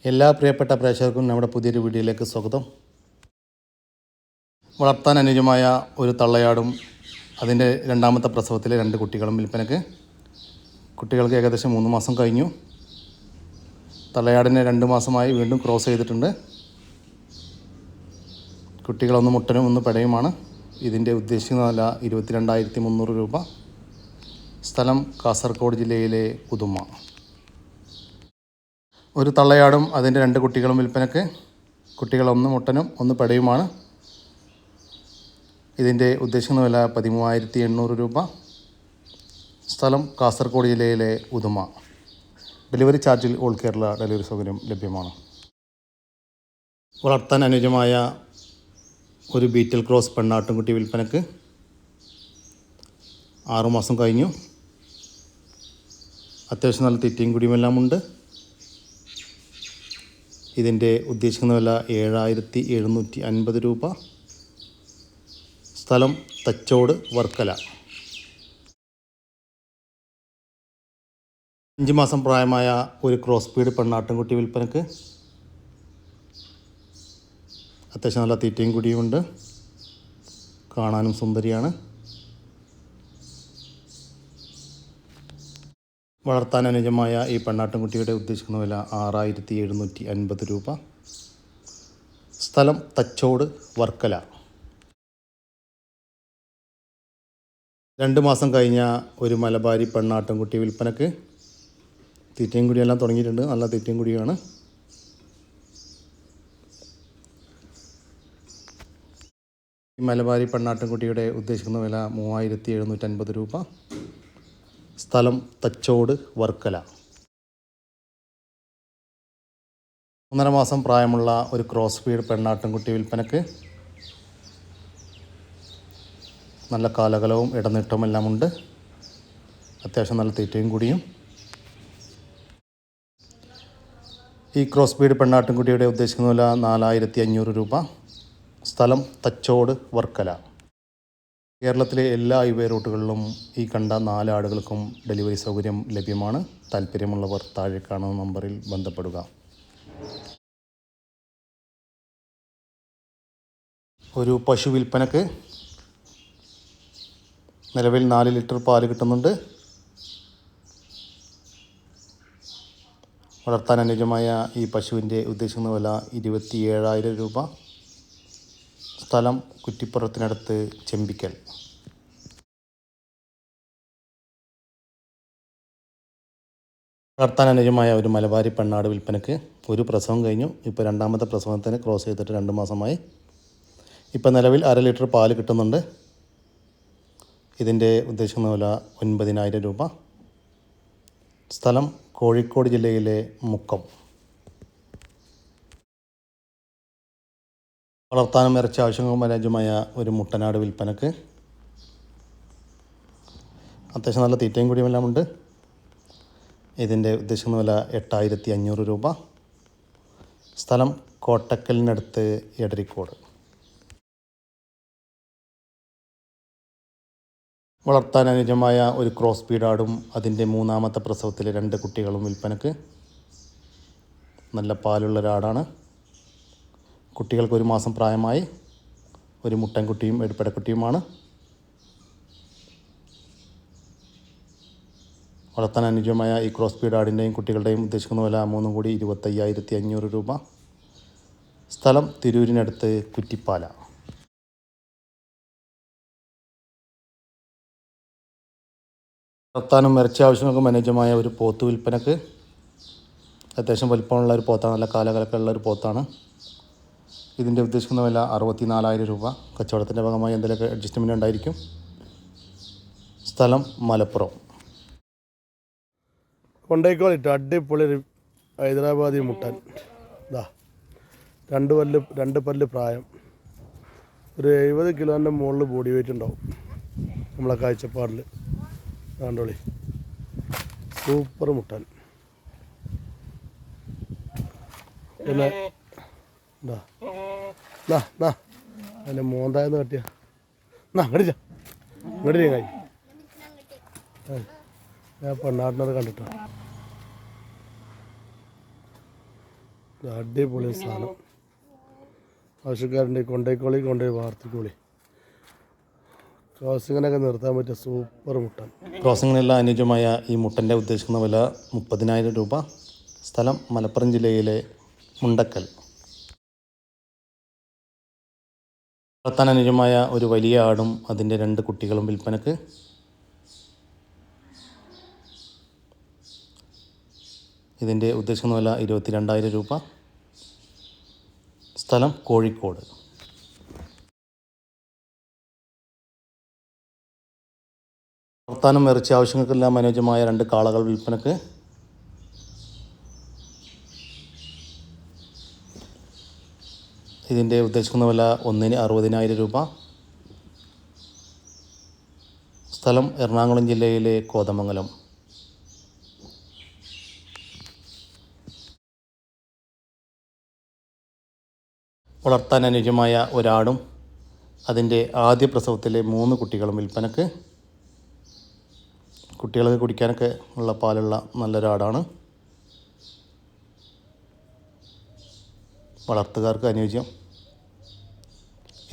എല്ലാ പ്രിയപ്പെട്ട പ്രേക്ഷകർക്കും നമ്മുടെ പുതിയൊരു വീഡിയോയിലേക്ക് സ്വാഗതം. വളർത്താൻ അനുയോജ്യമായ ഒരു തള്ളയാടും അതിൻ്റെ രണ്ടാമത്തെ പ്രസവത്തിലെ 2 കുട്ടികളും വിൽപ്പനയ്ക്ക്. കുട്ടികൾക്ക് ഏകദേശം 3 മാസം കഴിഞ്ഞു. തള്ളയാടിനെ 2 മാസമായി വീണ്ടും ക്രോസ് ചെയ്തിട്ടുണ്ട്. കുട്ടികളൊന്ന് മുട്ടനും ഒന്ന് പെടയുമാണ്. ഇതിൻ്റെ ഉദ്ദേശിക്കുന്ന വില 22,300 രൂപ. സ്ഥലം കാസർഗോഡ് ജില്ലയിലെ ഉദുമ. ഒരു തള്ളയാടും അതിൻ്റെ 2 കുട്ടികളും വിൽപ്പനയ്ക്ക്. കുട്ടികൾ ഒന്ന് മുട്ടനും ഒന്ന് പെടയുമാണ്. ഇതിൻ്റെ ഉദ്ദേശിക്കുന്ന വില 13,800 രൂപ. സ്ഥലം കാസർഗോഡ് ജില്ലയിലെ ഉദുമ. ഡെലിവറി ചാർജിൽ ഓൾ കേരള ഡെലിവറി സൗകര്യം ലഭ്യമാണ്. വളർത്താൻ അനുയോജ്യമായ ഒരു ബീറ്റൽ ക്രോസ് പെണ്ണാട്ടുംകുട്ടി വിൽപ്പനയ്ക്ക്. 6 മാസം കഴിഞ്ഞു. അത്യാവശ്യം നല്ല തീറ്റയും കുടിയുമെല്ലാം ഉണ്ട്. ഇതിൻ്റെ ഉദ്ദേശിക്കുന്ന വില 7,750 രൂപ. സ്ഥലം തച്ചോട് വർക്കല. 5 മാസം പ്രായമായ ഒരു ക്രോസ് ബീഡ് പെണ്ണാട്ടുംകുട്ടി വിൽപ്പനയ്ക്ക്. അത്യാവശ്യം നല്ല തീറ്റയും കുടിയുമുണ്ട്. കാണാനും സുന്ദരിയാണ്. വളർത്താൻ അനുയോജ്യമായ ഈ പെണ്ണാട്ടുംകുട്ടിയുടെ ഉദ്ദേശിക്കുന്ന വില 6,750 രൂപ. സ്ഥലം തച്ചോട് വർക്കല. 2 മാസം കഴിഞ്ഞ ഒരു മലബാരി പെണ്ണാട്ടുംകുട്ടി വിൽപ്പനയ്ക്ക്. തീറ്റയും കുടിയെല്ലാം തുടങ്ങിയിട്ടുണ്ട്. നല്ല തീറ്റയും കുടിയാണ്. ഈ മലബാരി പെണ്ണാട്ടുംകുട്ടിയുടെ ഉദ്ദേശിക്കുന്ന വില 3,750 രൂപ. സ്ഥലം തച്ചോട് വർക്കല. 1.5 മാസം പ്രായമുള്ള ഒരു ക്രോസ് ബീഡ് പെണ്ണാട്ടുംകുട്ടി വിൽപ്പനയ്ക്ക്. നല്ല കാലകലവും ഇടനീട്ടവും എല്ലാം ഉണ്ട്. അത്യാവശ്യം നല്ല തീറ്റയും കൂടിയും. ഈ ക്രോസ് ബീഡ് പെണ്ണാട്ടുംകുട്ടിയുടെ ഉദ്ദേശിക്കുന്ന വില 4,500 രൂപ. സ്ഥലം തച്ചോട് വർക്കല. കേരളത്തിലെ എല്ലാ ഹൈവേ റൂട്ടുകളിലും ഈ കണ്ട 4 ആടുകൾക്കും ഡെലിവറി സൗകര്യം ലഭ്യമാണ്. താല്പര്യമുള്ളവർ താഴെ കാണുന്ന നമ്പറിൽ ബന്ധപ്പെടുക. ഒരു പശു വിൽപ്പനയ്ക്ക്. നിലവിൽ 4 ലിറ്റർ പാല് കിട്ടുന്നുണ്ട്. വളർത്താൻ അനുയോജ്യമായ ഈ പശുവിൻ്റെ ഉദ്ദേശിക്കുന്ന വില 27,000 രൂപ. സ്ഥലം കുറ്റിപ്പുറത്തിനടുത്ത് ചെമ്പിക്കൽ. വളർത്താൻ അനുയോജ്യമായ ഒരു മലബാരി പെണ്ണാട് വിൽപ്പനയ്ക്ക്. ഒരു പ്രസവം കഴിഞ്ഞു. ഇപ്പോൾ 2ാമത്തെ പ്രസവത്തിന് ക്രോസ് ചെയ്തിട്ട് 2 മാസമായി. ഇപ്പോൾ നിലവിൽ 1/2 ലിറ്റർ പാല് കിട്ടുന്നുണ്ട്. ഇതിൻ്റെ ഉദ്ദേശിക്കുന്ന വില 9,000 രൂപ. സ്ഥലം കോഴിക്കോട് ജില്ലയിലെ മുക്കം. വളർത്താനും ഇറച്ചി ആവശ്യങ്ങൾക്കും അനുയോജ്യമായ ഒരു മുട്ടനാട് വിൽപ്പനയ്ക്ക്. അത്യാവശ്യം നല്ല തീറ്റയും കൂടിയുമെല്ലാം ഉണ്ട്. ഇതിൻ്റെ ഉദ്ദേശിക്കുന്ന വില 8,500 രൂപ. സ്ഥലം കോട്ടക്കലിനടുത്ത് എടരിക്കോട്. വളർത്താൻ അനുയോജ്യമായ ഒരു ക്രോസ് ബീഡാടും അതിൻ്റെ 3ാമത്തെ പ്രസവത്തിലെ 2 കുട്ടികളും വിൽപ്പനയ്ക്ക്. നല്ല പാലുള്ളൊരാടാണ്. കുട്ടികൾക്ക് 1 മാസം പ്രായമായി. ഒരു മുട്ടൻകുട്ടിയും ഒരു പെടക്കുട്ടിയുമാണ്. വളർത്താൻ അനുയോജ്യമായ ഈ ക്രോസ് ബീഡ് ആടിൻ്റെയും കുട്ടികളുടെയും ഉദ്ദേശിക്കുന്ന വില 3 കൂടി 25,500 രൂപ. സ്ഥലം തിരൂരിനടുത്ത് കുറ്റിപ്പാല. വളർത്താനും ഇറച്ചി ആവശ്യങ്ങൾക്കും അനുയോജ്യമായ ഒരു പോത്ത് വിൽപ്പനയ്ക്ക്. അത്യാവശ്യം വലിപ്പമുള്ള ഒരു പോത്താണ്. നല്ല കാലകലക്കുള്ള ഒരു പോത്താണ്. ഇതിൻ്റെ ഉദ്ദേശിക്കുന്ന വില 64,000 രൂപ. കച്ചവടത്തിൻ്റെ ഭാഗമായി എന്തെങ്കിലുമൊക്കെ അഡ്ജസ്റ്റ്മെൻ്റ് ഉണ്ടായിരിക്കും. സ്ഥലം മലപ്പുറം. കൊണ്ടേക്കോളിട്ട് അടിപൊളി ഒരു ഹൈദരാബാദി മുട്ടൻ. ഇതാ 2 പല്ല് പ്രായം. ഒരു 70 കിലോൻ്റെ മുകളിൽ ബോഡി വെയിറ്റ് ഉണ്ടാവും നമ്മളെ കാഴ്ചപ്പാടിൽ. കണ്ടോളി, സൂപ്പർ മുട്ടൻ. പിന്നെ അതിൻ്റെ മോന്തായെന്ന് കട്ടിയ അങ്ങടില്ല ഇങ്ങോട്ട് കായ്. ഞാൻ പെണ്ണാട്ടിനത് കണ്ടിട്ടാണ്. അടിപൊളി സാധനം. ആവശ്യക്കാരുണ്ട് കൊണ്ടുപോയി വാർത്തിക്കോളി. ക്രോസിങ്ങിനൊക്കെ നിർത്താൻ പറ്റിയ സൂപ്പർ മുട്ടൻ. ക്രോസിങ്ങിനെല്ലാം അനുയോജ്യമായ ഈ മുട്ടൻ്റെ ഉദ്ദേശിക്കുന്ന വില 30,000 രൂപ. സ്ഥലം മലപ്പുറം ജില്ലയിലെ മുണ്ടക്കൽ. വളർത്താൻ അനുയോജ്യമായ ഒരു വലിയ ആടും അതിൻ്റെ 2 കുട്ടികളും വിൽപ്പനക്ക്. ഇതിൻ്റെ ഉദ്ദേശിക്കുന്ന വില 22,000 രൂപ. സ്ഥലം കോഴിക്കോട്. വളർത്താനും ഇറച്ചി ആവശ്യങ്ങൾക്കെല്ലാം അനുയോജ്യമായ 2 കാളകൾ വിൽപ്പനക്ക്. ഇതിൻ്റെ ഉദ്ദേശിക്കുന്ന വില ഒന്നിന് 60,000 രൂപ. സ്ഥലം എറണാകുളം ജില്ലയിലെ കോതമംഗലം. വളർത്താൻ അനുയോജ്യമായ ഒരാടും അതിൻ്റെ ആദ്യ പ്രസവത്തിലെ 3 കുട്ടികളും വിൽപ്പനക്ക്. കുട്ടികൾക്ക് കുടിക്കാനൊക്കെ ഉള്ള പാലുള്ള നല്ലൊരാടാണ്. വളർത്തുകാർക്ക് അനുയോജ്യം.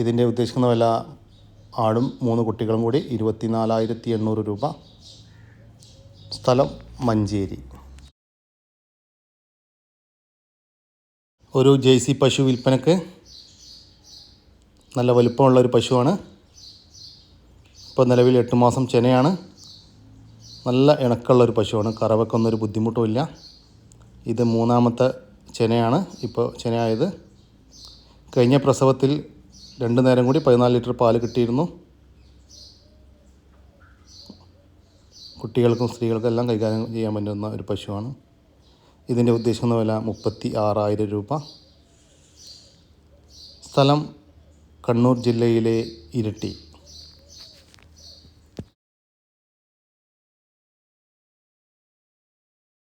ഇതിൻ്റെ ഉദ്ദേശിക്കുന്ന വില ആടും 3 കുട്ടികളും കൂടി 24,800 രൂപ. സ്ഥലം മഞ്ചേരി. ഒരു ജേഴ്സി പശു വിൽപ്പനക്ക്. നല്ല വലുപ്പമുള്ള ഒരു പശുവാണ്. ഇപ്പോൾ നിലവിൽ 8 മാസം ചെനയാണ്. നല്ല ഇണക്കമുള്ളൊരു പശുവാണ്. കറവക്കൊന്നൊരു ബുദ്ധിമുട്ടുമില്ല. ഇത് 3ാമത്തെ ചെനയാണ് ഇപ്പോൾ ചെനയായത്. കഴിഞ്ഞ പ്രസവത്തിൽ 2 നേരം കൂടി 14 ലിറ്റർ പാല് കിട്ടിയിരുന്നു. കുട്ടികൾക്കും സ്ത്രീകൾക്കും എല്ലാം കൈകാര്യം ചെയ്യാൻ പറ്റുന്ന ഒരു പശുവാണ്. ഇതിൻ്റെ ഉദ്ദേശിക്കുന്ന വില 36,000 രൂപ. സ്ഥലം കണ്ണൂർ ജില്ലയിലെ ഇരിട്ടി.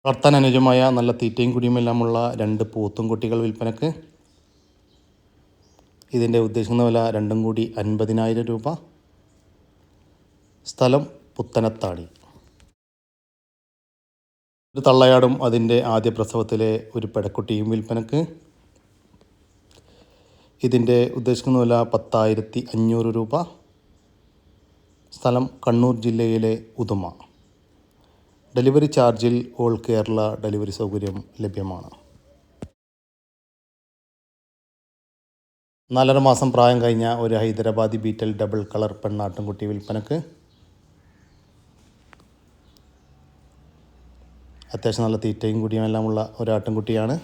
വളർത്താൻ അനുയോജ്യമായ നല്ല തീറ്റയും കുടിയുമെല്ലാമുള്ള 2 പോത്തും കുട്ടികൾ വിൽപ്പനക്ക്. ഇതിൻ്റെ ഉദ്ദേശിക്കുന്ന വില രണ്ടും കൂടി 50,000 രൂപ. സ്ഥലം പുത്തനത്താണി. ഒരു തള്ളയാടും അതിൻ്റെ ആദ്യ പ്രസവത്തിലെ ഒരു പെടക്കുട്ടിയും വിൽപ്പനക്ക്. ഇതിൻ്റെ ഉദ്ദേശിക്കുന്ന വില 10,500 രൂപ. സ്ഥലം കണ്ണൂർ ജില്ലയിലെ ഉദുമ. ഡെലിവറി ചാർജിൽ ഓൾ കേരള ഡെലിവറി സൗകര്യം ലഭ്യമാണ്. 4.5 മാസം പ്രായം കഴിഞ്ഞ ഒരു ഹൈദരാബാദി ബീറ്റൽ ഡബിൾ കളർ പെണ്ണാട്ടുംകുട്ടി വിൽപ്പനക്ക്. അത്യാവശ്യം നല്ല തീറ്റയും കുടിയും എല്ലാമുള്ള ഒരാട്ടിൻകുട്ടിയാണ്.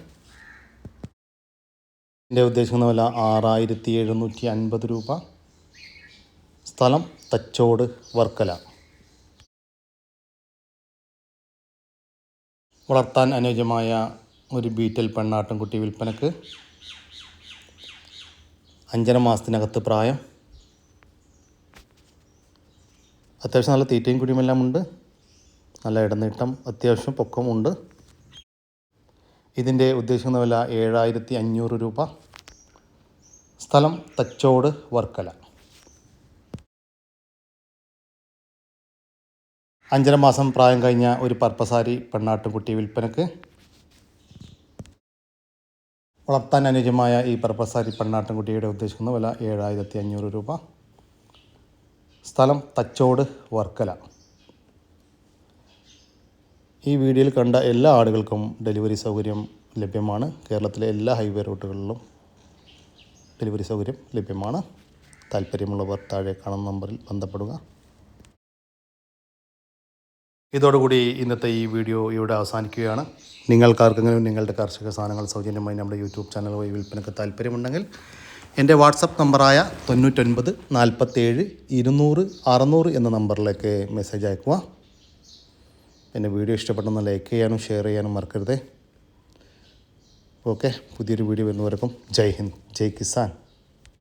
ഇതിൻ്റെ ഉദ്ദേശിക്കുന്ന വില 6,750 രൂപ. സ്ഥലം തച്ചോട് വർക്കല. വളർത്താൻ അനുയോജ്യമായ ഒരു ബീറ്റൽ പെണ്ണാട്ടിൻകുട്ടി വിൽപ്പനക്ക്. 5.5 മാസത്തിനകത്ത് പ്രായം. അത്യാവശ്യം നല്ല തീറ്റയും കുടിയുമെല്ലാം ഉണ്ട്. നല്ല ഇടനീട്ടം, അത്യാവശ്യം പൊക്കമുണ്ട്. ഇതിൻ്റെ ഉദ്ദേശിക്കുന്ന വില 7,500 രൂപ. സ്ഥലം തച്ചോട് വർക്കല. 5.5 മാസം പ്രായം കഴിഞ്ഞ ഒരു പർപ്പസാരി പെണ്ണാട്ടുംകുട്ടി വിൽപ്പനക്ക്. വളർത്താൻ അനുയോജ്യമായ ഈ പർപ്പസാരി പെണ്ണാട്ടുംകുട്ടിയുടെ ഉദ്ദേശിക്കുന്ന വില 7,500 രൂപ. സ്ഥലം തച്ചോട് വർക്കല. ഈ വീഡിയോയിൽ കണ്ട എല്ലാ ആടുകൾക്കും ഡെലിവറി സൗകര്യം ലഭ്യമാണ്. കേരളത്തിലെ എല്ലാ ഹൈവേ റൂട്ടുകളിലും ഡെലിവറി സൗകര്യം ലഭ്യമാണ്. താല്പര്യമുള്ളവർ താഴെ കാണുന്ന നമ്പറിൽ ബന്ധപ്പെടുക. ഇതോടുകൂടി ഇന്നത്തെ ഈ വീഡിയോ ഇവിടെ അവസാനിക്കുകയാണ്. നിങ്ങൾക്കാർക്കെങ്കിലും നിങ്ങളുടെ കാർഷിക സാധനങ്ങൾ സൗജന്യമായി നമ്മുടെ യൂട്യൂബ് ചാനൽ വഴി വിൽപ്പനയ്ക്ക് താല്പര്യമുണ്ടെങ്കിൽ എൻ്റെ വാട്സപ്പ് നമ്പറായ 99 47 200 600 എന്ന നമ്പറിലേക്ക് മെസ്സേജ് അയക്കുക. എൻ്റെ വീഡിയോ ഇഷ്ടപ്പെട്ടെന്ന് ലൈക്ക് ചെയ്യാനും ഷെയർ ചെയ്യാനും മറക്കരുത്. ഓക്കെ, പുതിയൊരു വീഡിയോ വരുന്നവർക്കും ജയ് ഹിന്ദ്, ജയ് കിസാൻ.